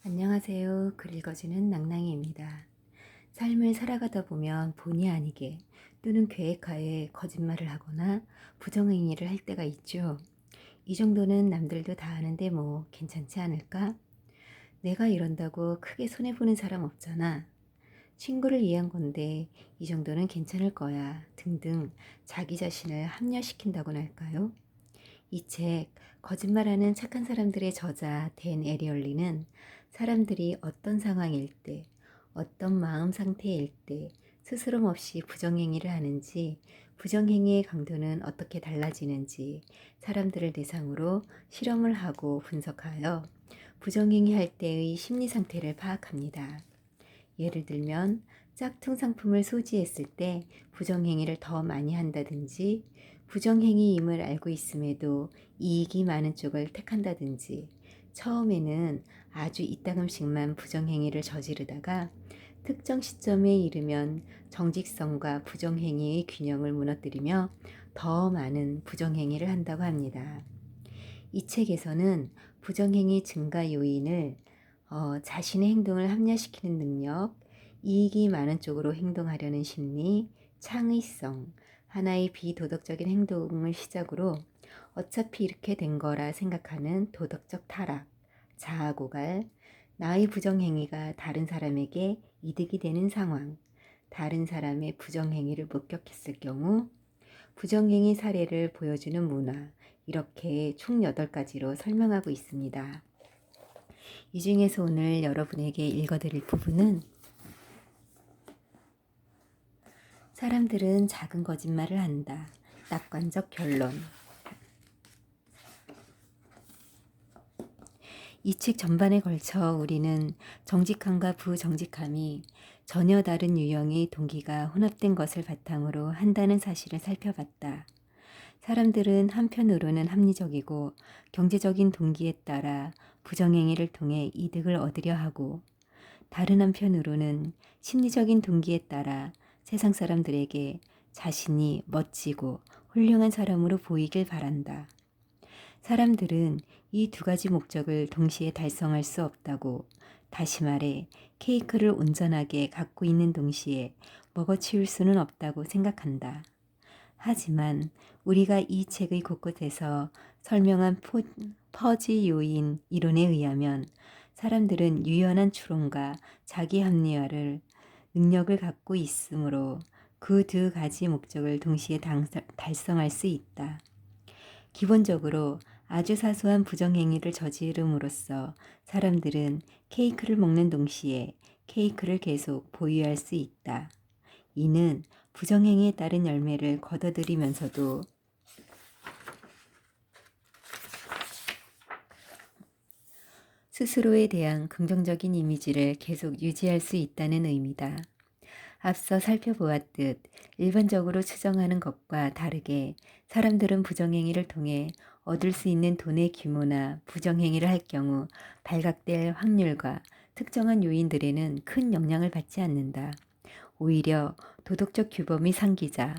안녕하세요. 글 읽어주는 낭낭이입니다. 삶을 살아가다 보면 본의 아니게 또는 계획하에 거짓말을 하거나 부정행위를 할 때가 있죠. 이 정도는 남들도 다 아는데 뭐 괜찮지 않을까? 내가 이런다고 크게 손해보는 사람 없잖아. 친구를 위한 건데 이 정도는 괜찮을 거야 등등 자기 자신을 합리화시킨다고나 할까요? 이 책 거짓말하는 착한 사람들의 저자 댄 에리얼리는 사람들이 어떤 상황일 때, 어떤 마음 상태일 때 스스럼 없이 부정행위를 하는지, 부정행위의 강도는 어떻게 달라지는지 사람들을 대상으로 실험을 하고 분석하여 부정행위 할 때의 심리 상태를 파악합니다. 예를 들면 짝퉁 상품을 소지했을 때 부정행위를 더 많이 한다든지, 부정행위임을 알고 있음에도 이익이 많은 쪽을 택한다든지, 처음에는 아주 이따금씩만 부정행위를 저지르다가 특정 시점에 이르면 정직성과 부정행위의 균형을 무너뜨리며 더 많은 부정행위를 한다고 합니다. 이 책에서는 부정행위 증가 요인을 자신의 행동을 합리화시키는 능력, 이익이 많은 쪽으로 행동하려는 심리, 창의성, 하나의 비도덕적인 행동을 시작으로 어차피 이렇게 된 거라 생각하는 도덕적 타락, 자아고갈, 나의 부정행위가 다른 사람에게 이득이 되는 상황, 다른 사람의 부정행위를 목격했을 경우 부정행위 사례를 보여주는 문화, 이렇게 총 8가지로 설명하고 있습니다. 이 중에서 오늘 여러분에게 읽어드릴 부분은 사람들은 작은 거짓말을 한다. 낙관적 결론. 이 책 전반에 걸쳐 우리는 정직함과 부정직함이 전혀 다른 유형의 동기가 혼합된 것을 바탕으로 한다는 사실을 살펴봤다. 사람들은 한편으로는 합리적이고 경제적인 동기에 따라 부정행위를 통해 이득을 얻으려 하고, 다른 한편으로는 심리적인 동기에 따라 세상 사람들에게 자신이 멋지고 훌륭한 사람으로 보이길 바란다. 사람들은 이 2가지 목적을 동시에 달성할 수 없다고, 다시 말해 케이크를 온전하게 갖고 있는 동시에 먹어치울 수는 없다고 생각한다. 하지만 우리가 이 책의 곳곳에서 설명한 퍼지 요인 이론에 의하면 사람들은 유연한 추론과 자기 합리화를 능력을 갖고 있으므로 그 2가지 목적을 동시에 달성할 수 있다. 기본적으로 아주 사소한 부정행위를 저지름으로써 사람들은 케이크를 먹는 동시에 케이크를 계속 보유할 수 있다. 이는 부정행위에 따른 열매를 거둬들이면서도 스스로에 대한 긍정적인 이미지를 계속 유지할 수 있다는 의미다. 앞서 살펴보았듯 일반적으로 추정하는 것과 다르게 사람들은 부정행위를 통해 얻을 수 있는 돈의 규모나 부정행위를 할 경우 발각될 확률과 특정한 요인들에는 큰 영향을 받지 않는다. 오히려 도덕적 규범이 상기자,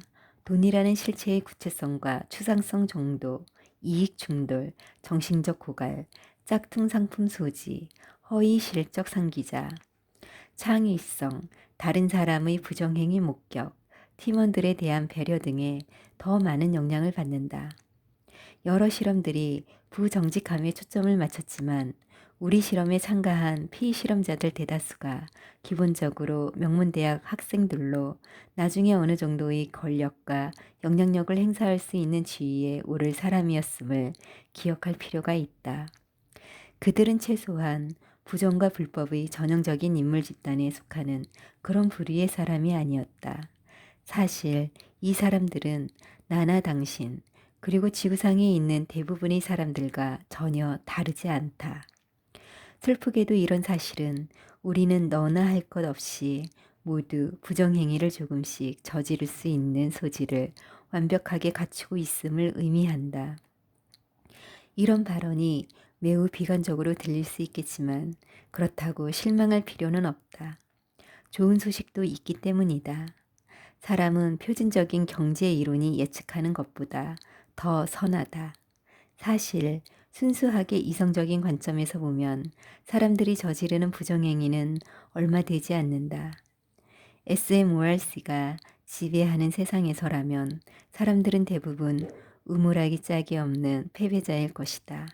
돈이라는 실체의 구체성과 추상성 정도, 이익 충돌, 정신적 고갈, 짝퉁 상품 소지, 허위 실적 상기자, 창의성, 다른 사람의 부정행위 목격, 팀원들에 대한 배려 등에 더 많은 영향을 받는다. 여러 실험들이 부정직함에 초점을 맞췄지만 우리 실험에 참가한 피실험자들 대다수가 기본적으로 명문대학 학생들로 나중에 어느 정도의 권력과 영향력을 행사할 수 있는 지위에 오를 사람이었음을 기억할 필요가 있다. 그들은 최소한 부정과 불법의 전형적인 인물 집단에 속하는 그런 부류의 사람이 아니었다. 사실 이 사람들은 나나 당신, 그리고 지구상에 있는 대부분의 사람들과 전혀 다르지 않다. 슬프게도 이런 사실은 우리는 너나 할 것 없이 모두 부정행위를 조금씩 저지를 수 있는 소질을 완벽하게 갖추고 있음을 의미한다. 이런 발언이 매우 비관적으로 들릴 수 있겠지만 그렇다고 실망할 필요는 없다. 좋은 소식도 있기 때문이다. 사람은 표준적인 경제 이론이 예측하는 것보다 더 선하다. 사실 순수하게 이성적인 관점에서 보면 사람들이 저지르는 부정행위는 얼마 되지 않는다. SMORC가 지배하는 세상에서라면 사람들은 대부분 우물하기 짝이 없는 패배자일 것이다.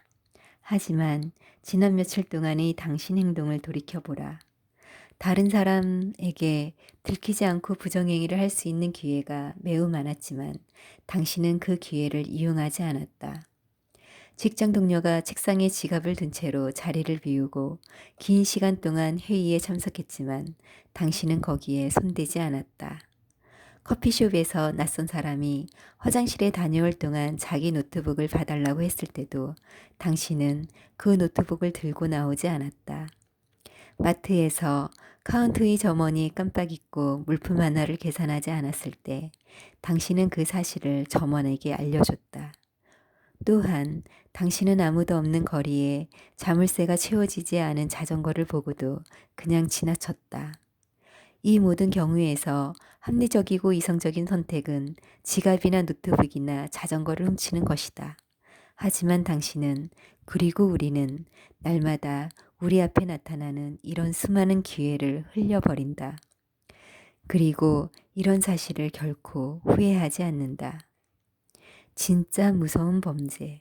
하지만 지난 며칠 동안의 당신 행동을 돌이켜보라. 다른 사람에게 들키지 않고 부정행위를 할 수 있는 기회가 매우 많았지만 당신은 그 기회를 이용하지 않았다. 직장 동료가 책상에 지갑을 둔 채로 자리를 비우고 긴 시간 동안 회의에 참석했지만 당신은 거기에 손대지 않았다. 커피숍에서 낯선 사람이 화장실에 다녀올 동안 자기 노트북을 봐달라고 했을 때도 당신은 그 노트북을 들고 나오지 않았다. 마트에서 카운트의 점원이 깜빡 잊고 물품 하나를 계산하지 않았을 때 당신은 그 사실을 점원에게 알려줬다. 또한 당신은 아무도 없는 거리에 자물쇠가 채워지지 않은 자전거를 보고도 그냥 지나쳤다. 이 모든 경우에서 합리적이고 이성적인 선택은 지갑이나 노트북이나 자전거를 훔치는 것이다. 하지만 당신은 그리고 우리는 날마다 우리 앞에 나타나는 이런 수많은 기회를 흘려버린다. 그리고 이런 사실을 결코 후회하지 않는다. 진짜 무서운 범죄.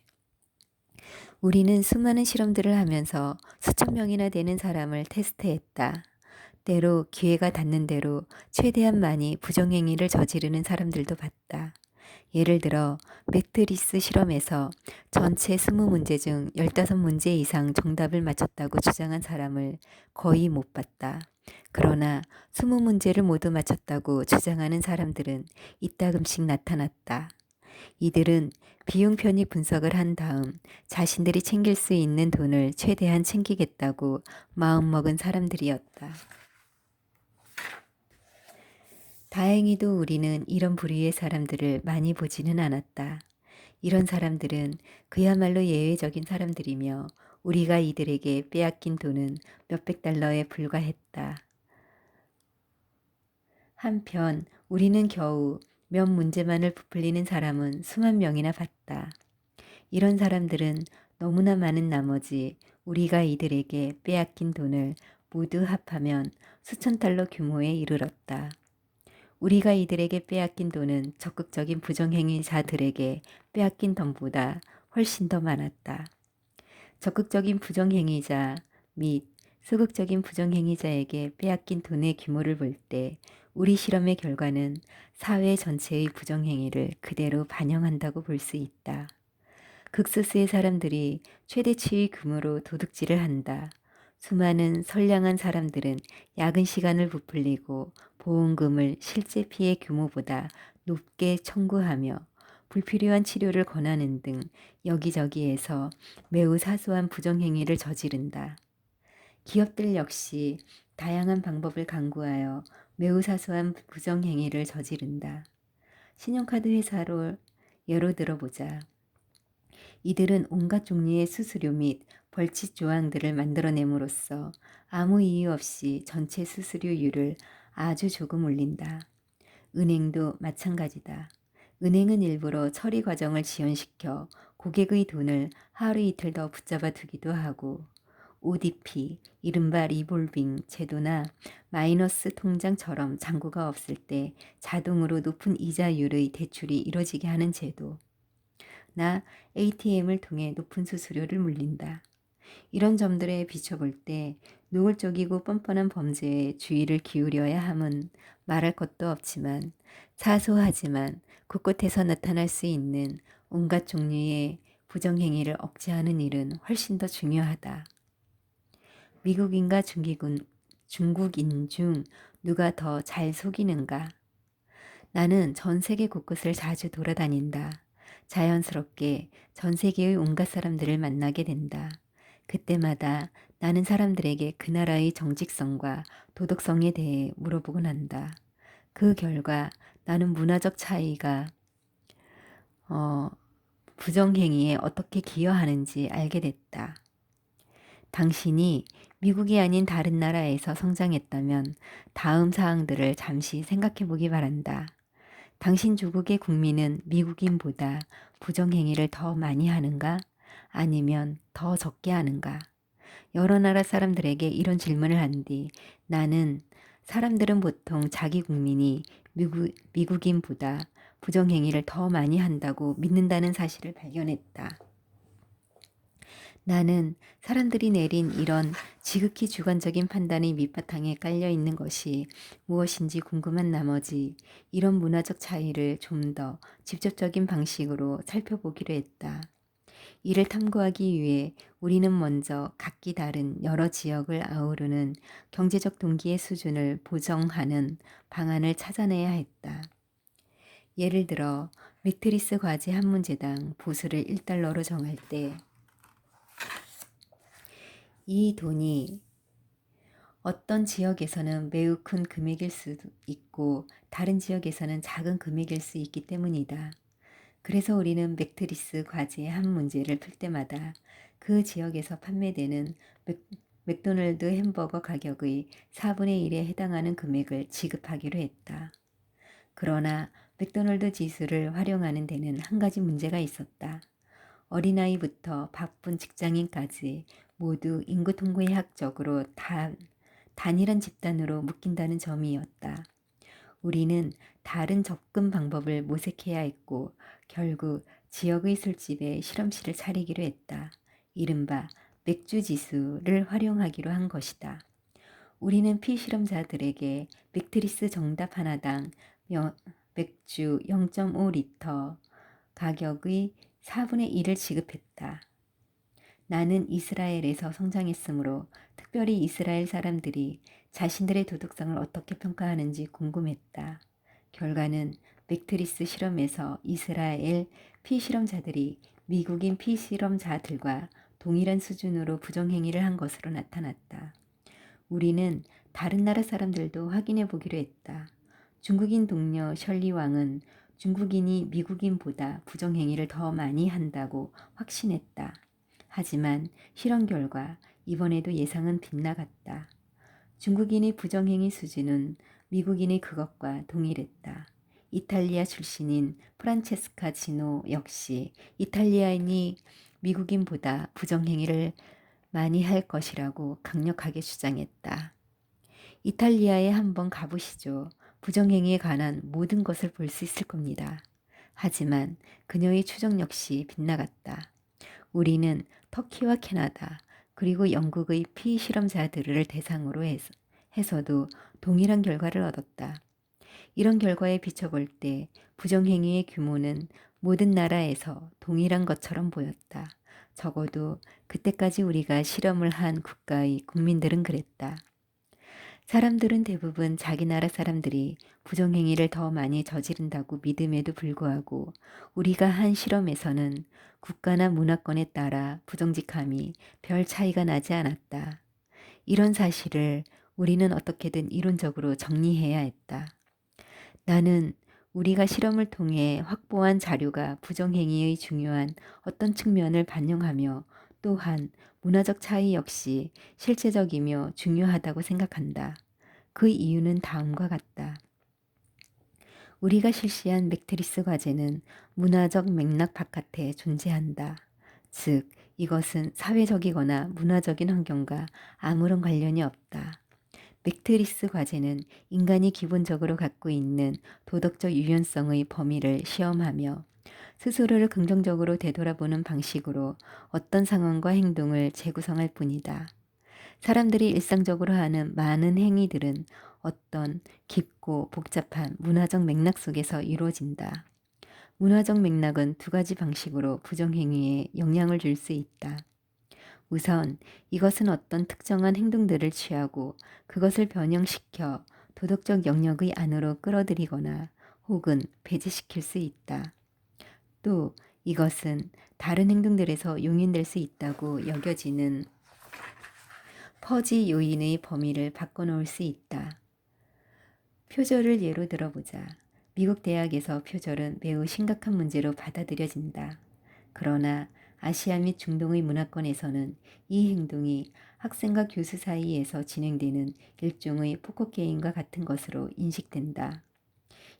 우리는 수많은 실험들을 하면서 수천 명이나 되는 사람을 테스트했다. 때로 기회가 닿는 대로 최대한 많이 부정행위를 저지르는 사람들도 봤다. 예를 들어 매트리스 실험에서 전체 20문제 중 15문제 이상 정답을 맞췄다고 주장한 사람을 거의 못 봤다. 그러나 20문제를 모두 맞췄다고 주장하는 사람들은 이따금씩 나타났다. 이들은 비용 편익 분석을 한 다음 자신들이 챙길 수 있는 돈을 최대한 챙기겠다고 마음먹은 사람들이었다. 다행히도 우리는 이런 부류의 사람들을 많이 보지는 않았다. 이런 사람들은 그야말로 예외적인 사람들이며 우리가 이들에게 빼앗긴 돈은 몇백 달러에 불과했다. 한편 우리는 겨우 몇 문제만을 부풀리는 사람은 수만 명이나 봤다. 이런 사람들은 너무나 많은 나머지 우리가 이들에게 빼앗긴 돈을 모두 합하면 수천 달러 규모에 이르렀다. 우리가 이들에게 빼앗긴 돈은 적극적인 부정행위자들에게 빼앗긴 돈보다 훨씬 더 많았다. 적극적인 부정행위자 및 소극적인 부정행위자에게 빼앗긴 돈의 규모를 볼 때 우리 실험의 결과는 사회 전체의 부정행위를 그대로 반영한다고 볼 수 있다. 극소수의 사람들이 최대치의 규모로 도둑질을 한다. 수많은 선량한 사람들은 야근 시간을 부풀리고 보험금을 실제 피해 규모보다 높게 청구하며 불필요한 치료를 권하는 등 여기저기에서 매우 사소한 부정행위를 저지른다. 기업들 역시 다양한 방법을 강구하여 매우 사소한 부정행위를 저지른다. 신용카드 회사로 예로 들어보자. 이들은 온갖 종류의 수수료 및 벌칙 조항들을 만들어냄으로써 아무 이유 없이 전체 수수료율을 아주 조금 올린다. 은행도 마찬가지다. 은행은 일부러 처리 과정을 지연시켜 고객의 돈을 하루 이틀 더 붙잡아 두기도 하고 ODP, 이른바 리볼빙 제도나 마이너스 통장처럼 잔고가 없을 때 자동으로 높은 이자율의 대출이 이뤄지게 하는 제도, 나 ATM을 통해 높은 수수료를 물린다. 이런 점들에 비춰볼 때 노골적이고 뻔뻔한 범죄에 주의를 기울여야 함은 말할 것도 없지만 사소하지만 곳곳에서 나타날 수 있는 온갖 종류의 부정행위를 억제하는 일은 훨씬 더 중요하다. 미국인과 중국인 중 누가 더 잘 속이는가? 나는 전 세계 곳곳을 자주 돌아다닌다. 자연스럽게 전 세계의 온갖 사람들을 만나게 된다. 그때마다 나는 사람들에게 그 나라의 정직성과 도덕성에 대해 물어보곤 한다. 그 결과 나는 문화적 차이가 부정행위에 어떻게 기여하는지 알게 됐다. 당신이 미국이 아닌 다른 나라에서 성장했다면 다음 사항들을 잠시 생각해 보기 바란다. 당신 조국의 국민은 미국인보다 부정행위를 더 많이 하는가? 아니면 더 적게 하는가? 여러 나라 사람들에게 이런 질문을 한 뒤 나는 사람들은 보통 자기 국민이 미국인보다 부정행위를 더 많이 한다고 믿는다는 사실을 발견했다. 나는 사람들이 내린 이런 지극히 주관적인 판단의 밑바탕에 깔려 있는 것이 무엇인지 궁금한 나머지 이런 문화적 차이를 좀 더 직접적인 방식으로 살펴보기로 했다. 이를 탐구하기 위해 우리는 먼저 각기 다른 여러 지역을 아우르는 경제적 동기의 수준을 보정하는 방안을 찾아내야 했다. 예를 들어 매트리스 과제 한 문제당 보수를 1달러로 정할 때 이 돈이 어떤 지역에서는 매우 큰 금액일 수 있고 다른 지역에서는 작은 금액일 수 있기 때문이다. 그래서 우리는 매트리스 과제의 한 문제를 풀 때마다 그 지역에서 판매되는 맥도날드 햄버거 가격의 4분의 1에 해당하는 금액을 지급하기로 했다. 그러나 맥도날드 지수를 활용하는 데는 한 가지 문제가 있었다. 어린아이부터 바쁜 직장인까지 모두 인구통계학적으로 단일한 집단으로 묶인다는 점이었다. 우리는 다른 접근 방법을 모색해야 했고 결국 지역의 술집에 실험실을 차리기로 했다. 이른바 맥주 지수를 활용하기로 한 것이다. 우리는 피실험자들에게 맥트리스 정답 하나당 맥주 0.5리터 가격의 4분의 1을 지급했다. 나는 이스라엘에서 성장했으므로 특별히 이스라엘 사람들이 자신들의 도덕성을 어떻게 평가하는지 궁금했다. 결과는 맥트리스 실험에서 이스라엘 피실험자들이 미국인 피실험자들과 동일한 수준으로 부정행위를 한 것으로 나타났다. 우리는 다른 나라 사람들도 확인해 보기로 했다. 중국인 동료 셜리 왕은 중국인이 미국인보다 부정행위를 더 많이 한다고 확신했다. 하지만 실험 결과 이번에도 예상은 빗나갔다. 중국인의 부정행위 수준은 미국인의 그것과 동일했다. 이탈리아 출신인 프란체스카 지노 역시 이탈리아인이 미국인보다 부정행위를 많이 할 것이라고 강력하게 주장했다. 이탈리아에 한번 가보시죠. 부정행위에 관한 모든 것을 볼 수 있을 겁니다. 하지만 그녀의 추정 역시 빗나갔다. 우리는 터키와 캐나다 그리고 영국의 피실험자들을 대상으로 해서도 동일한 결과를 얻었다. 이런 결과에 비춰볼 때 부정행위의 규모는 모든 나라에서 동일한 것처럼 보였다. 적어도 그때까지 우리가 실험을 한 국가의 국민들은 그랬다. 사람들은 대부분 자기 나라 사람들이 부정행위를 더 많이 저지른다고 믿음에도 불구하고 우리가 한 실험에서는 국가나 문화권에 따라 부정직함이 별 차이가 나지 않았다. 이런 사실을 우리는 어떻게든 이론적으로 정리해야 했다. 나는 우리가 실험을 통해 확보한 자료가 부정행위의 중요한 어떤 측면을 반영하며 또한 문화적 차이 역시 실제적이며 중요하다고 생각한다. 그 이유는 다음과 같다. 우리가 실시한 맥트리스 과제는 문화적 맥락 바깥에 존재한다. 즉, 이것은 사회적이거나 문화적인 환경과 아무런 관련이 없다. 맥트리스 과제는 인간이 기본적으로 갖고 있는 도덕적 유연성의 범위를 시험하며 스스로를 긍정적으로 되돌아보는 방식으로 어떤 상황과 행동을 재구성할 뿐이다. 사람들이 일상적으로 하는 많은 행위들은 어떤 깊고 복잡한 문화적 맥락 속에서 이루어진다. 문화적 맥락은 두 가지 방식으로 부정행위에 영향을 줄 수 있다. 우선 이것은 어떤 특정한 행동들을 취하고 그것을 변형시켜 도덕적 영역의 안으로 끌어들이거나 혹은 배제시킬 수 있다. 또 이것은 다른 행동들에서 용인될 수 있다고 여겨지는 퍼지 요인의 범위를 바꿔놓을 수 있다. 표절을 예로 들어보자. 미국 대학에서 표절은 매우 심각한 문제로 받아들여진다. 그러나 아시아 및 중동의 문화권에서는 이 행동이 학생과 교수 사이에서 진행되는 일종의 포커게임과 같은 것으로 인식된다.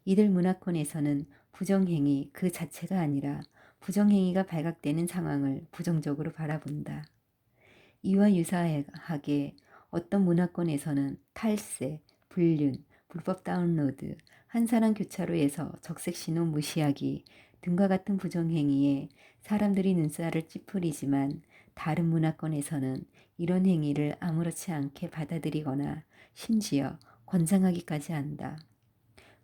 이들 문화권에서는 부정행위 그 자체가 아니라 부정행위가 발각되는 상황을 부정적으로 바라본다. 이와 유사하게 어떤 문화권에서는 탈세, 불륜, 불법 다운로드, 한 사람 교차로에서 적색 신호 무시하기 등과 같은 부정행위에 사람들이 눈살을 찌푸리지만, 다른 문화권에서는 이런 행위를 아무렇지 않게 받아들이거나 심지어 권장하기까지 한다.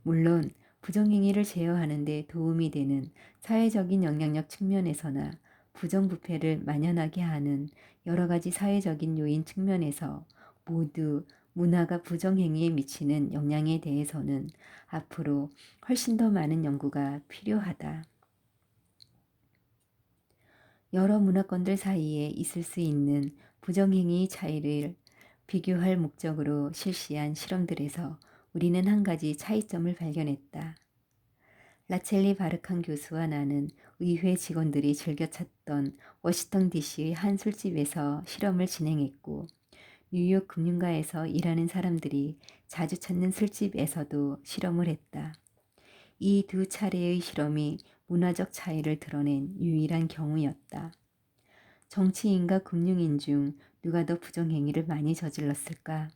물론 부정행위를 제어하는 데 도움이 되는 사회적인 영향력 측면에서나 부정부패를 만연하게 하는 여러 가지 사회적인 요인 측면에서 모두 문화가 부정행위에 미치는 영향에 대해서는 앞으로 훨씬 더 많은 연구가 필요하다. 여러 문화권들 사이에 있을 수 있는 부정행위의 차이를 비교할 목적으로 실시한 실험들에서 우리는 한 가지 차이점을 발견했다. 라첼리 바르칸 교수와 나는 의회 직원들이 즐겨 찾던 워싱턴 DC의 한 술집에서 실험을 진행했고, 뉴욕 금융가에서 일하는 사람들이 자주 찾는 술집에서도 실험을 했다. 이 두 차례의 실험이 문화적 차이를 드러낸 유일한 경우였다. 정치인과 금융인 중 누가 더 부정행위를 많이 저질렀을까?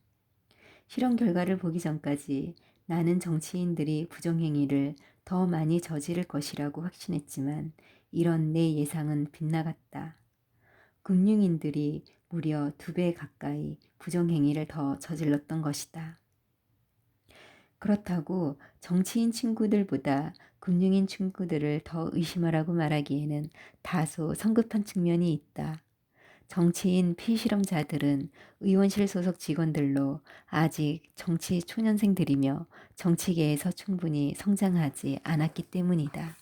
실험 결과를 보기 전까지 나는 정치인들이 부정행위를 더 많이 저지를 것이라고 확신했지만, 이런 내 예상은 빗나갔다. 금융인들이 무려 2배 가까이 부정행위를 더 저질렀던 것이다. 그렇다고 정치인 친구들보다 금융인 친구들을 더 의심하라고 말하기에는 다소 성급한 측면이 있다. 정치인 피실험자들은 의원실 소속 직원들로 아직 정치 초년생들이며 정치계에서 충분히 성장하지 않았기 때문이다.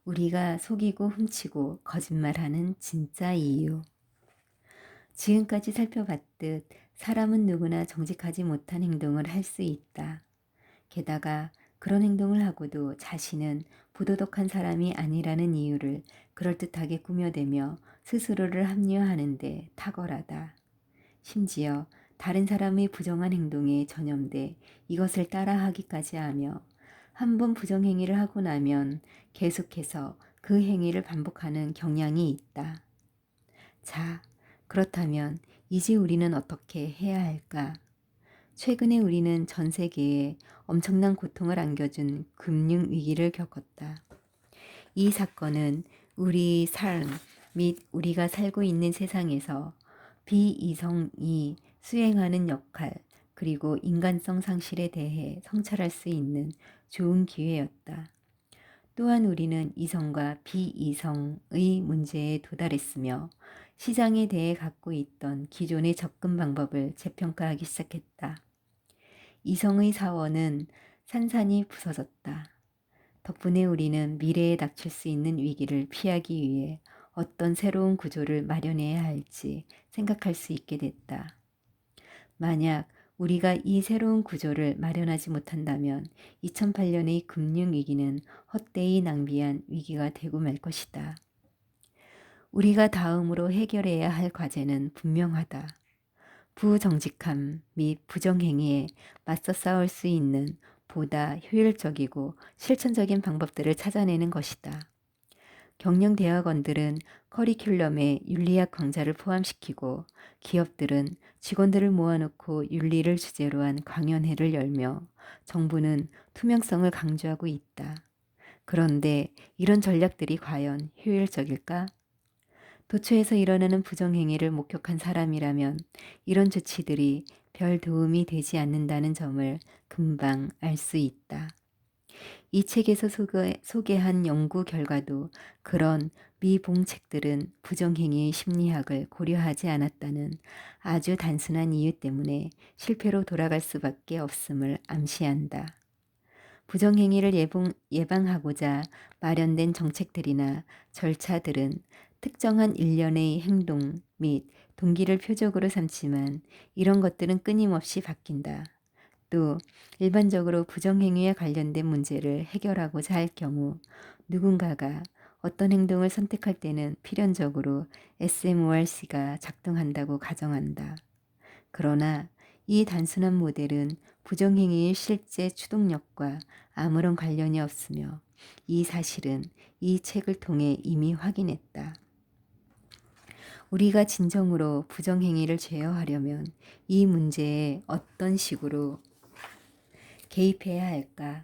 우리가 속이고 훔치고 거짓말하는 진짜 이유. 지금까지 살펴봤듯 사람은 누구나 정직하지 못한 행동을 할 수 있다. 게다가 그런 행동을 하고도 자신은 부도덕한 사람이 아니라는 이유를 그럴듯하게 꾸며대며 스스로를 합리화하는데 탁월하다. 심지어 다른 사람의 부정한 행동에 전염돼 이것을 따라하기까지 하며, 한번 부정행위를 하고 나면 계속해서 그 행위를 반복하는 경향이 있다. 자, 그렇다면 이제 우리는 어떻게 해야 할까? 최근에 우리는 전 세계에 엄청난 고통을 안겨준 금융위기를 겪었다. 이 사건은 우리 삶 및 우리가 살고 있는 세상에서 비이성이 수행하는 역할, 그리고 인간성 상실에 대해 성찰할 수 있는 좋은 기회였다. 또한 우리는 이성과 비이성의 문제에 도달했으며, 시장에 대해 갖고 있던 기존의 접근 방법을 재평가하기 시작했다. 이성의 사원은 산산이 부서졌다. 덕분에 우리는 미래에 닥칠 수 있는 위기를 피하기 위해 어떤 새로운 구조를 마련해야 할지 생각할 수 있게 됐다. 만약 우리가 이 새로운 구조를 마련하지 못한다면 2008년의 금융위기는 헛되이 낭비한 위기가 되고 말 것이다. 우리가 다음으로 해결해야 할 과제는 분명하다. 부정직함 및 부정행위에 맞서 싸울 수 있는 보다 효율적이고 실천적인 방법들을 찾아내는 것이다. 경영 대학원들은 커리큘럼에 윤리학 강좌를 포함시키고, 기업들은 직원들을 모아놓고 윤리를 주제로 한 강연회를 열며, 정부는 투명성을 강조하고 있다. 그런데 이런 전략들이 과연 효율적일까? 도처에서 일어나는 부정행위를 목격한 사람이라면 이런 조치들이 별 도움이 되지 않는다는 점을 금방 알 수 있다. 이 책에서 소개한 연구 결과도 그런 미봉책들은 부정행위의 심리학을 고려하지 않았다는 아주 단순한 이유 때문에 실패로 돌아갈 수밖에 없음을 암시한다. 부정행위를 예방하고자 마련된 정책들이나 절차들은 특정한 일련의 행동 및 동기를 표적으로 삼지만, 이런 것들은 끊임없이 바뀐다. 또 일반적으로 부정행위에 관련된 문제를 해결하고자 할 경우 누군가가 어떤 행동을 선택할 때는 필연적으로 SMORC가 작동한다고 가정한다. 그러나 이 단순한 모델은 부정행위의 실제 추동력과 아무런 관련이 없으며 이 사실은 이 책을 통해 이미 확인했다. 우리가 진정으로 부정행위를 제어하려면 이 문제에 어떤 식으로 개입해야 할까?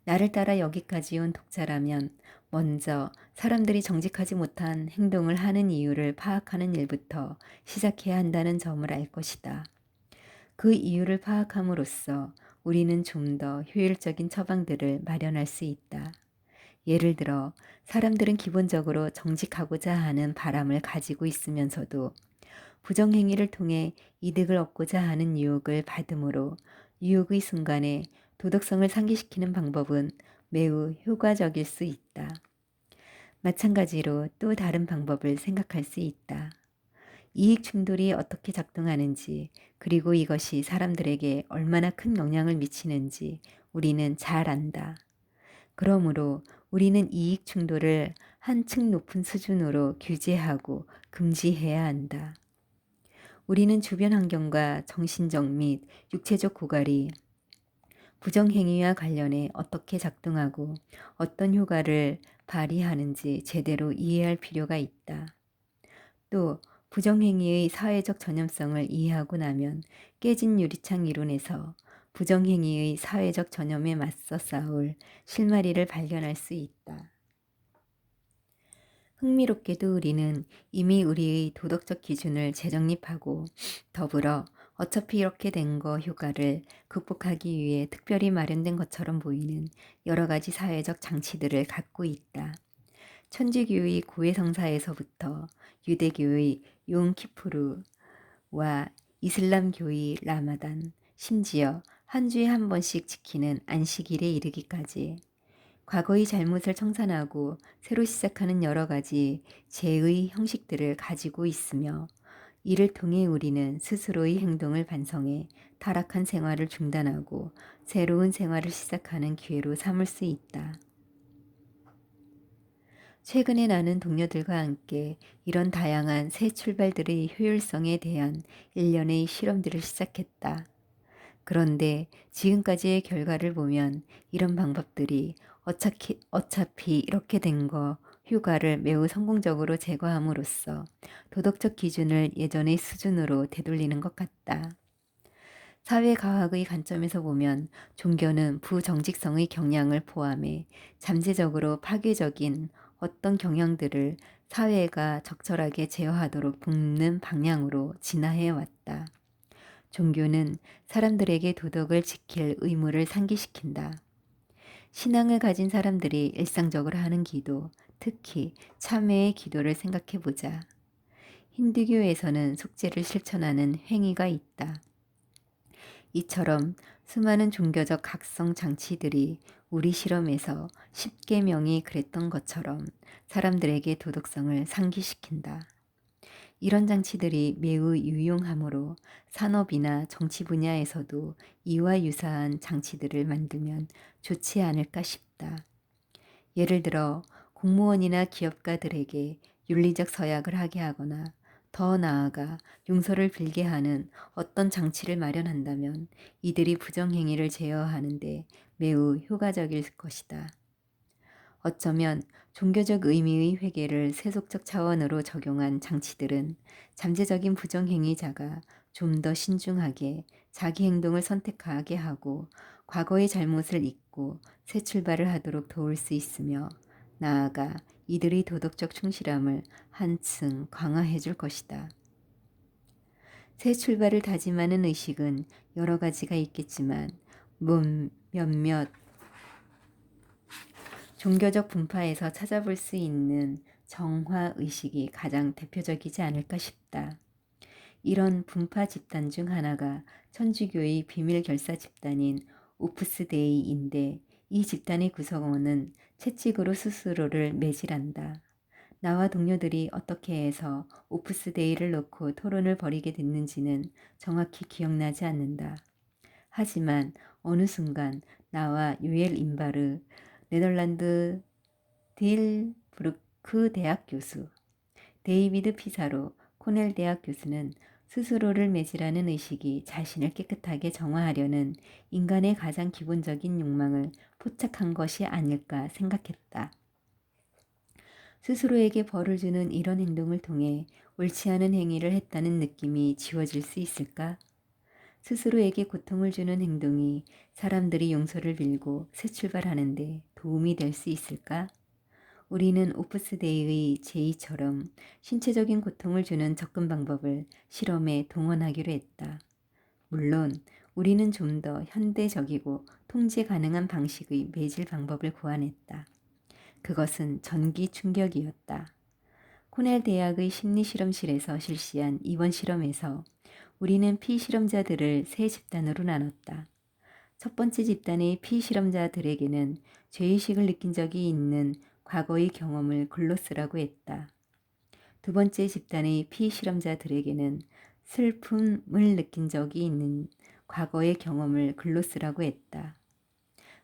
나를 따라 여기까지 온 독자라면 먼저 사람들이 정직하지 못한 행동을 하는 이유를 파악하는 일부터 시작해야 한다는 점을 알 것이다. 그 이유를 파악함으로써 우리는 좀 더 효율적인 처방들을 마련할 수 있다. 예를 들어 사람들은 기본적으로 정직하고자 하는 바람을 가지고 있으면서도 부정행위를 통해 이득을 얻고자 하는 유혹을 받으므로 유혹의 순간에 도덕성을 상기시키는 방법은 매우 효과적일 수 있다. 마찬가지로 또 다른 방법을 생각할 수 있다. 이익 충돌이 어떻게 작동하는지, 그리고 이것이 사람들에게 얼마나 큰 영향을 미치는지 우리는 잘 안다. 그러므로 우리는 이익 충돌을 한층 높은 수준으로 규제하고 금지해야 한다. 우리는 주변 환경과 정신적 및 육체적 고갈이 부정행위와 관련해 어떻게 작동하고 어떤 효과를 발휘하는지 제대로 이해할 필요가 있다. 또 부정행위의 사회적 전염성을 이해하고 나면 깨진 유리창 이론에서 부정행위의 사회적 전염에 맞서 싸울 실마리를 발견할 수 있다. 흥미롭게도 우리는 이미 우리의 도덕적 기준을 재정립하고 더불어 어차피 이렇게 된 거 효과를 극복하기 위해 특별히 마련된 것처럼 보이는 여러 가지 사회적 장치들을 갖고 있다. 천주교의 고해성사에서부터 유대교의 욤키푸르와 이슬람교의 라마단, 심지어 한 주에 한 번씩 지키는 안식일에 이르기까지 과거의 잘못을 청산하고 새로 시작하는 여러 가지 죄의 형식들을 가지고 있으며 이를 통해 우리는 스스로의 행동을 반성해 타락한 생활을 중단하고 새로운 생활을 시작하는 기회로 삼을 수 있다. 최근에 나는 동료들과 함께 이런 다양한 새 출발들의 효율성에 대한 일련의 실험들을 시작했다. 그런데 지금까지의 결과를 보면 이런 방법들이 어차피 이렇게 된 거 휴가를 매우 성공적으로 제거함으로써 도덕적 기준을 예전의 수준으로 되돌리는 것 같다. 사회과학의 관점에서 보면 종교는 부정직성의 경향을 포함해 잠재적으로 파괴적인 어떤 경향들을 사회가 적절하게 제어하도록 돕는 방향으로 진화해 왔다. 종교는 사람들에게 도덕을 지킬 의무를 상기시킨다. 신앙을 가진 사람들이 일상적으로 하는 기도, 특히 참회의 기도를 생각해 보자. 힌두교에서는 속죄를 실천하는 행위가 있다. 이처럼 수많은 종교적 각성 장치들이 우리 실험에서 10계명이 그랬던 것처럼 사람들에게 도덕성을 상기시킨다. 이런 장치들이 매우 유용하므로 산업이나 정치 분야에서도 이와 유사한 장치들을 만들면 좋지 않을까 싶다. 예를 들어 공무원이나 기업가들에게 윤리적 서약을 하게 하거나 더 나아가 용서를 빌게 하는 어떤 장치를 마련한다면 이들이 부정행위를 제어하는데 매우 효과적일 것이다. 어쩌면 종교적 의미의 회개를 세속적 차원으로 적용한 장치들은 잠재적인 부정행위자가 좀 더 신중하게 자기 행동을 선택하게 하고 과거의 잘못을 잊고 새 출발을 하도록 도울 수 있으며 나아가 이들의 도덕적 충실함을 한층 강화해 줄 것이다. 새 출발을 다짐하는 의식은 여러 가지가 있겠지만 몇몇 종교적 분파에서 찾아볼 수 있는 정화의식이 가장 대표적이지 않을까 싶다. 이런 분파 집단 중 하나가 천주교의 비밀 결사 집단인 오프스데이인데 이 집단의 구성원은 채찍으로 스스로를 매질한다. 나와 동료들이 어떻게 해서 오프스데이를 놓고 토론을 벌이게 됐는지는 정확히 기억나지 않는다. 하지만 어느 순간 나와 요엘 임바르, 네덜란드 딜브루크 대학 교수, 데이비드 피사로 코넬 대학 교수는 스스로를 매질하는 의식이 자신을 깨끗하게 정화하려는 인간의 가장 기본적인 욕망을 포착한 것이 아닐까 생각했다. 스스로에게 벌을 주는 이런 행동을 통해 옳지 않은 행위를 했다는 느낌이 지워질 수 있을까? 스스로에게 고통을 주는 행동이 사람들이 용서를 빌고 새 출발하는데 도움이 될 수 있을까? 우리는 오프스데이의 제이처럼 신체적인 고통을 주는 접근 방법을 실험에 동원하기로 했다. 물론 우리는 좀 더 현대적이고 통제 가능한 방식의 매질 방법을 고안했다. 그것은 전기 충격이었다. 코넬 대학의 심리실험실에서 실시한 이번 실험에서 우리는 피실험자들을 세 집단으로 나눴다. 첫 번째 집단의 피실험자들에게는 죄의식을 느낀 적이 있는 과거의 경험을 글로 쓰라고 했다. 두 번째 집단의 피실험자들에게는 슬픔을 느낀 적이 있는 과거의 경험을 글로 쓰라고 했다.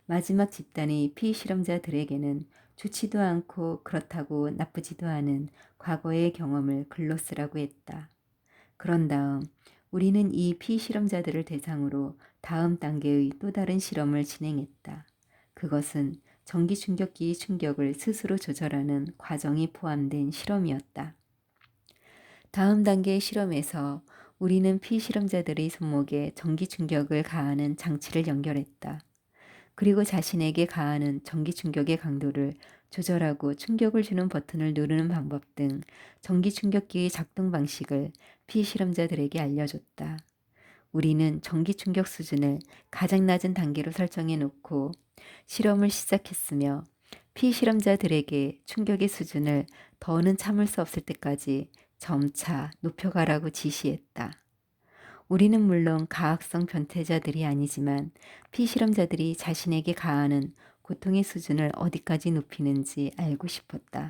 마지막 집단의 피실험자들에게는 좋지도 않고 그렇다고 나쁘지도 않은 과거의 경험을 글로 쓰라고 했다. 그런 다음 우리는 이 피실험자들을 대상으로 다음 단계의 또 다른 실험을 진행했다. 그것은 전기 충격기의 충격을 스스로 조절하는 과정이 포함된 실험이었다. 다음 단계의 실험에서 우리는 피실험자들의 손목에 전기 충격을 가하는 장치를 연결했다. 그리고 자신에게 가하는 전기 충격의 강도를 조절하고 충격을 주는 버튼을 누르는 방법 등 전기 충격기의 작동 방식을 피실험자들에게 알려줬다. 우리는 전기 충격 수준을 가장 낮은 단계로 설정해 놓고 실험을 시작했으며 피실험자들에게 충격의 수준을 더는 참을 수 없을 때까지 점차 높여가라고 지시했다. 우리는 물론 가학성 변태자들이 아니지만 피실험자들이 자신에게 가하는 고통의 수준을 어디까지 높이는지 알고 싶었다.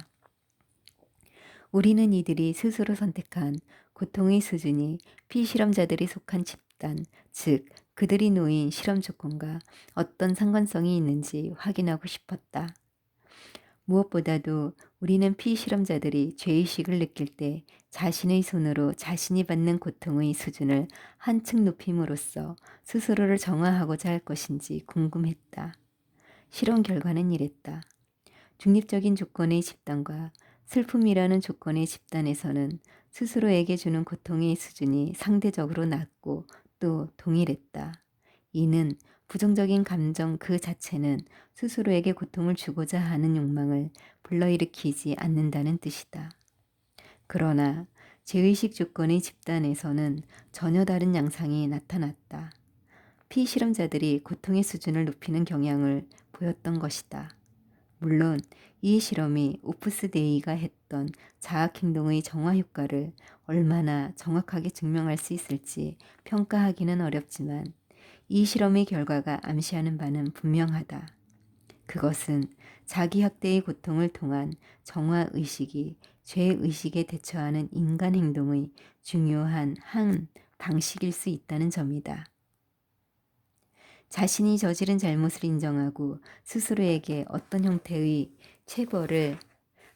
우리는 이들이 스스로 선택한 고통의 수준이 피실험자들이 속한 집단, 즉 그들이 놓인 실험 조건과 어떤 상관성이 있는지 확인하고 싶었다. 무엇보다도 우리는 피실험자들이 죄의식을 느낄 때 자신의 손으로 자신이 받는 고통의 수준을 한층 높임으로써 스스로를 정화하고자 할 것인지 궁금했다. 실험 결과는 이랬다. 중립적인 조건의 집단과 슬픔이라는 조건의 집단에서는 스스로에게 주는 고통의 수준이 상대적으로 낮고 또 동일했다. 이는 부정적인 감정 그 자체는 스스로에게 고통을 주고자 하는 욕망을 불러일으키지 않는다는 뜻이다. 그러나 제의식 조건의 집단에서는 전혀 다른 양상이 나타났다. 피실험자들이 고통의 수준을 높이는 경향을 보였던 것이다. 물론 이 실험이 오프스데이가 했던 자학행동의 정화 효과를 얼마나 정확하게 증명할 수 있을지 평가하기는 어렵지만 이 실험의 결과가 암시하는 바는 분명하다. 그것은 자기학대의 고통을 통한 정화의식이 죄의식에 대처하는 인간 행동의 중요한 한 방식일 수 있다는 점이다. 자신이 저지른 잘못을 인정하고 스스로에게 어떤 형태의 체벌을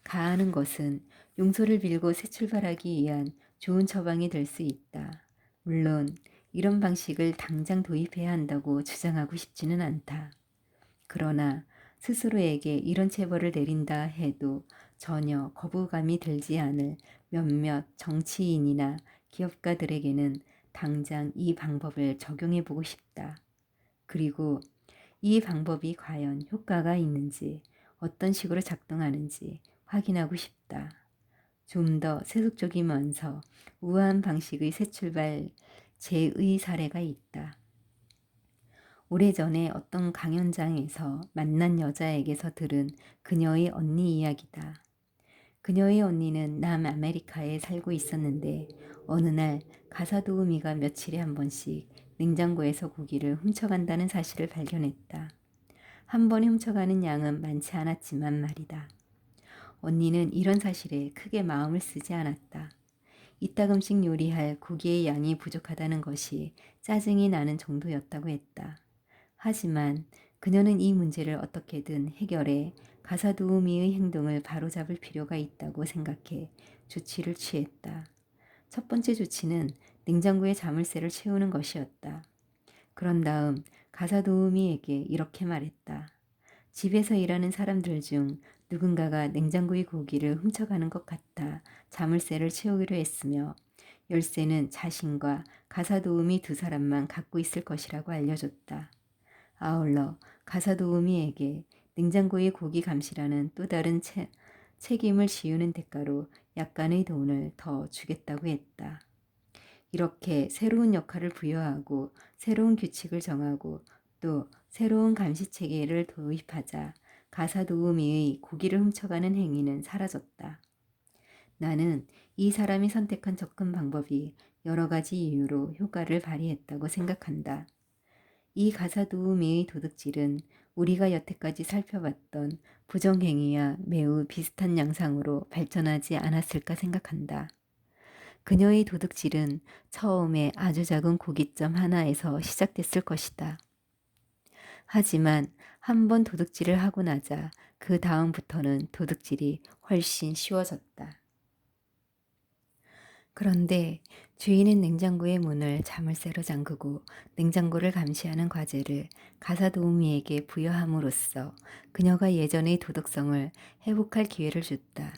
가하는 것은 용서를 빌고 새 출발하기 위한 좋은 처방이 될 수 있다. 물론 이런 방식을 당장 도입해야 한다고 주장하고 싶지는 않다. 그러나 스스로에게 이런 체벌을 내린다 해도 전혀 거부감이 들지 않을 몇몇 정치인이나 기업가들에게는 당장 이 방법을 적용해 보고 싶다. 그리고 이 방법이 과연 효과가 있는지 어떤 식으로 작동하는지 확인하고 싶다. 좀 더 세속적이면서 우아한 방식의 새 출발 제의 사례가 있다. 오래전에 어떤 강연장에서 만난 여자에게서 들은 그녀의 언니 이야기다. 그녀의 언니는 남아메리카에 살고 있었는데 어느 날 가사 도우미가 며칠에 한 번씩 냉장고에서 고기를 훔쳐간다는 사실을 발견했다. 한 번에 훔쳐가는 양은 많지 않았지만 말이다. 언니는 이런 사실에 크게 마음을 쓰지 않았다. 이따금씩 요리할 고기의 양이 부족하다는 것이 짜증이 나는 정도였다고 했다. 하지만 그녀는 이 문제를 어떻게든 해결해 가사도우미의 행동을 바로잡을 필요가 있다고 생각해 조치를 취했다. 첫 번째 조치는 냉장고에 자물쇠를 채우는 것이었다. 그런 다음 가사 도우미에게 이렇게 말했다. 집에서 일하는 사람들 중 누군가가 냉장고의 고기를 훔쳐가는 것 같아 자물쇠를 채우기로 했으며 열쇠는 자신과 가사 도우미 두 사람만 갖고 있을 것이라고 알려줬다. 아울러 가사 도우미에게 냉장고의 고기 감시라는 또 다른 책임을 지우는 대가로 약간의 돈을 더 주겠다고 했다. 이렇게 새로운 역할을 부여하고 새로운 규칙을 정하고 또 새로운 감시 체계를 도입하자 가사 도우미의 고기를 훔쳐가는 행위는 사라졌다. 나는 이 사람이 선택한 접근 방법이 여러 가지 이유로 효과를 발휘했다고 생각한다. 이 가사 도우미의 도둑질은 우리가 여태까지 살펴봤던 부정행위와 매우 비슷한 양상으로 발전하지 않았을까 생각한다. 그녀의 도둑질은 처음에 아주 작은 고깃점 하나에서 시작됐을 것이다. 하지만 한 번 도둑질을 하고 나자 그 다음부터는 도둑질이 훨씬 쉬워졌다. 그런데 주인은 냉장고의 문을 자물쇠로 잠그고 냉장고를 감시하는 과제를 가사 도우미에게 부여함으로써 그녀가 예전의 도덕성을 회복할 기회를 줬다.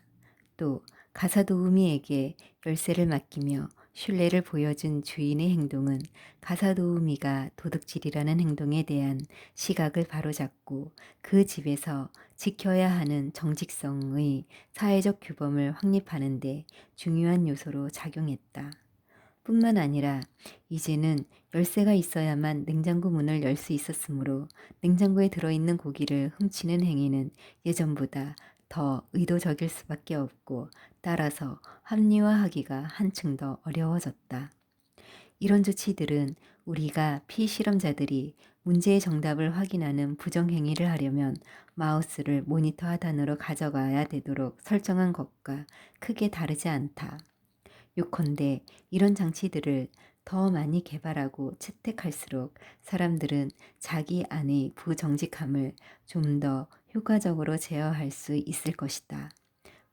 또 가사 도우미에게 열쇠를 맡기며 신뢰를 보여준 주인의 행동은 가사 도우미가 도둑질이라는 행동에 대한 시각을 바로잡고 그 집에서 지켜야 하는 정직성의 사회적 규범을 확립하는 데 중요한 요소로 작용했다. 뿐만 아니라 이제는 열쇠가 있어야만 냉장고 문을 열 수 있었으므로 냉장고에 들어있는 고기를 훔치는 행위는 예전보다 더 의도적일 수밖에 없고 따라서 합리화하기가 한층 더 어려워졌다. 이런 조치들은 우리가 피실험자들이 문제의 정답을 확인하는 부정행위를 하려면 마우스를 모니터 하단으로 가져가야 되도록 설정한 것과 크게 다르지 않다. 요컨대 이런 장치들을 더 많이 개발하고 채택할수록 사람들은 자기 안의 부정직함을 좀 더 효과적으로 제어할 수 있을 것이다.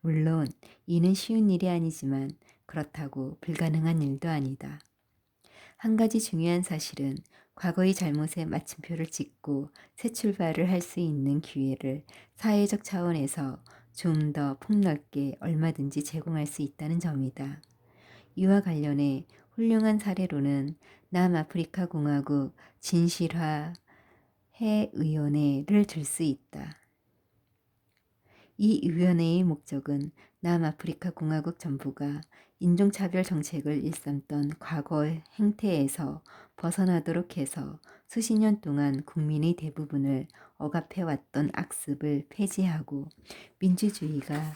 물론 이는 쉬운 일이 아니지만 그렇다고 불가능한 일도 아니다. 한 가지 중요한 사실은 과거의 잘못에 마침표를 찍고 새 출발을 할 수 있는 기회를 사회적 차원에서 좀 더 폭넓게 얼마든지 제공할 수 있다는 점이다. 이와 관련해 훌륭한 사례로는 남아프리카 공화국 진실화 해의원회를 들 수 있다. 이 위원회의 목적은 남아프리카 공화국 정부가 인종차별 정책을 일삼던 과거 행태에서 벗어나도록 해서 수십 년 동안 국민의 대부분을 억압해왔던 악습을 폐지하고 민주주의가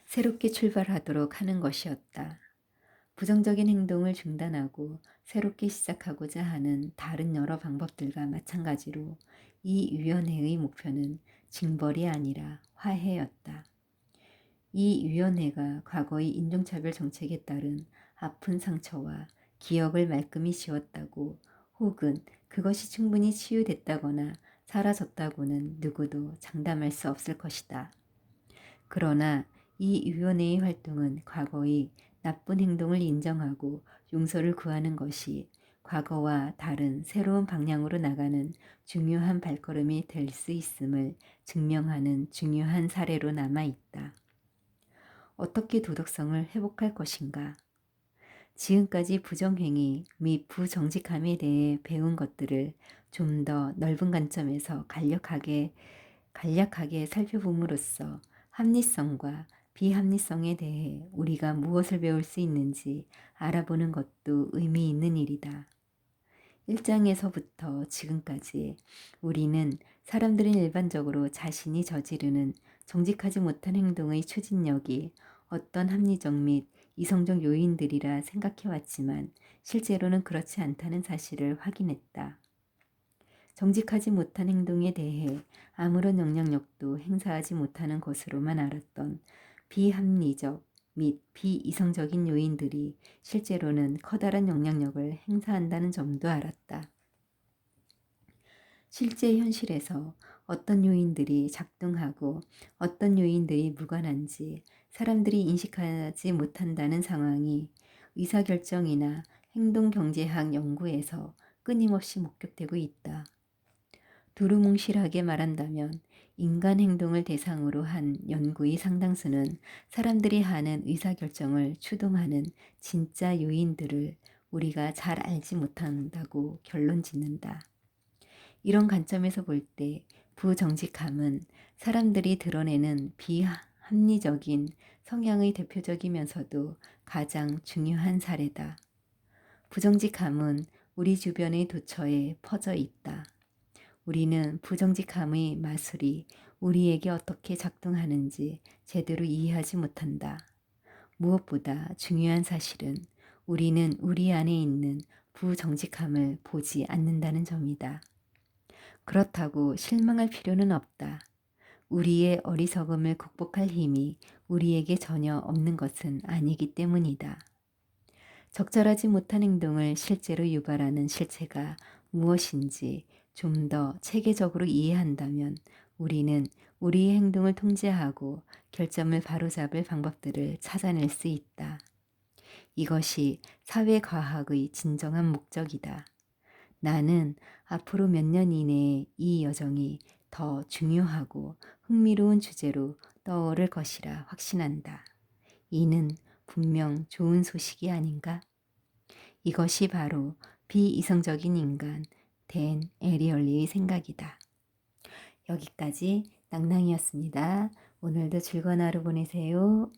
새롭게 출발하도록 하는 것이었다. 부정적인 행동을 중단하고 새롭게 시작하고자 하는 다른 여러 방법들과 마찬가지로 이 위원회의 목표는 징벌이 아니라 화해였다. 이 위원회가 과거의 인종차별 정책에 따른 아픈 상처와 기억을 말끔히 지웠다고 혹은 그것이 충분히 치유됐다거나 사라졌다고는 누구도 장담할 수 없을 것이다. 그러나 이 위원회의 활동은 과거의 나쁜 행동을 인정하고 용서를 구하는 것이 과거와 다른 새로운 방향으로 나가는 중요한 발걸음이 될 수 있음을 증명하는 중요한 사례로 남아 있다. 어떻게 도덕성을 회복할 것인가? 지금까지 부정행위 및 부정직함에 대해 배운 것들을 좀 더 넓은 관점에서 간략하게 살펴봄으로써 합리성과 비합리성에 대해 우리가 무엇을 배울 수 있는지 알아보는 것도 의미 있는 일이다. 1장에서부터 지금까지 우리는 사람들은 일반적으로 자신이 저지르는 정직하지 못한 행동의 추진력이 어떤 합리적 및 이성적 요인들이라 생각해왔지만 실제로는 그렇지 않다는 사실을 확인했다. 정직하지 못한 행동에 대해 아무런 영향력도 행사하지 못하는 것으로만 알았던 비합리적 및 비이성적인 요인들이 실제로는 커다란 영향력을 행사한다는 점도 알았다. 실제 현실에서 어떤 요인들이 작동하고 어떤 요인들이 무관한지 사람들이 인식하지 못한다는 상황이 의사결정이나 행동경제학 연구에서 끊임없이 목격되고 있다. 두루뭉실하게 말한다면 인간 행동을 대상으로 한 연구의 상당수는 사람들이 하는 의사결정을 추동하는 진짜 요인들을 우리가 잘 알지 못한다고 결론 짓는다. 이런 관점에서 볼 때 부정직함은 사람들이 드러내는 비합리적인 성향의 대표적이면서도 가장 중요한 사례다. 부정직함은 우리 주변의 도처에 퍼져 있다. 우리는 부정직함의 마술이 우리에게 어떻게 작동하는지 제대로 이해하지 못한다. 무엇보다 중요한 사실은 우리는 우리 안에 있는 부정직함을 보지 않는다는 점이다. 그렇다고 실망할 필요는 없다. 우리의 어리석음을 극복할 힘이 우리에게 전혀 없는 것은 아니기 때문이다. 적절하지 못한 행동을 실제로 유발하는 실체가 무엇인지 좀 더 체계적으로 이해한다면 우리는 우리의 행동을 통제하고 결점을 바로잡을 방법들을 찾아낼 수 있다. 이것이 사회과학의 진정한 목적이다. 나는 앞으로 몇 년 이내에 이 여정이 더 중요하고 흥미로운 주제로 떠오를 것이라 확신한다. 이는 분명 좋은 소식이 아닌가? 이것이 바로 비이성적인 인간 댄 에리얼리의 생각이다. 여기까지 낭낭이었습니다. 오늘도 즐거운 하루 보내세요.